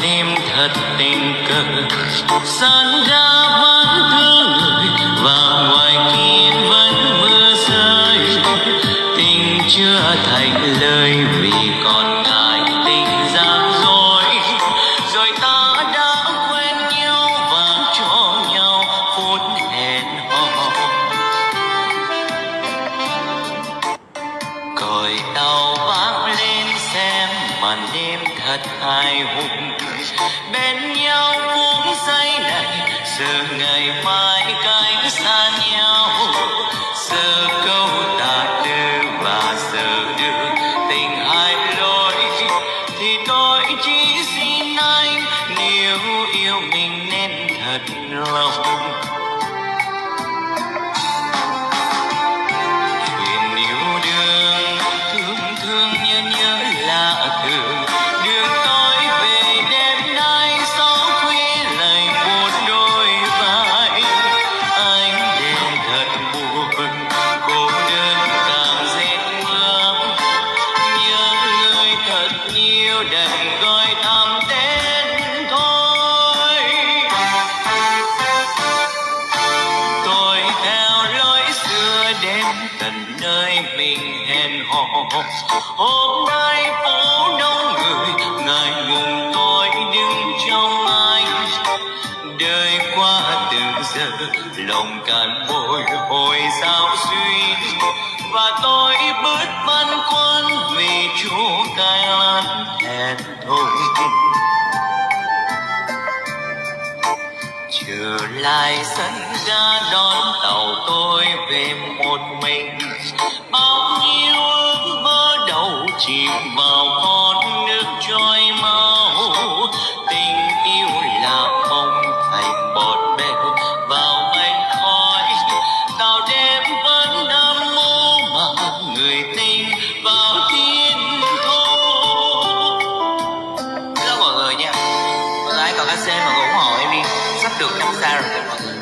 đêm thật tình cờ san ra vẫn thương người và ngoài kia vẫn mưa rơi. Tình chưa thành lời vì còn ngại tình gian dối, rồi ta đã quen nhau và cho nhau phút hẹn hò. Còi tàu vang lên xem màn đêm thật hài hùng, bên nhau cũng say này giờ ngày mai cánh xa nhau. Giờ câu tà tư và giờ đưa tình hai lối, thì tôi chỉ xin anh nếu yêu mình nên thật lòng. Chuyện yêu đương thương thương nhớ nhớ lạ thường, đường tôi về đêm nay gió khuya lầy một đôi vai. Anh đêm thật buồn cô đơn càng rét mưa, nhớ người thật nhiều đành gọi thầm tên thôi. Tôi theo lối xưa đến tận nơi mình hẹn hò. Hôm nay phố đông người ngại ngùng tôi đứng trong anh. Đời qua từng giờ lòng cạn bồi hồi sao suy, và tôi bớt băn khoăn vì chỗ cay lắm hẹn thôi. Trở lại sân ga đón tàu tôi về một mình, bao nhiêu ước mơ đầu chìm vào con nước trôi mau. Tình yêu là không thành bọt bèo vào mây khói, tàu đêm vẫn âm mưu mà người tình vào thiên thu. Hello mọi người nha, mọi người còn AC mà ủng hộ em đi, sắp được 5 sao rồi mọi người.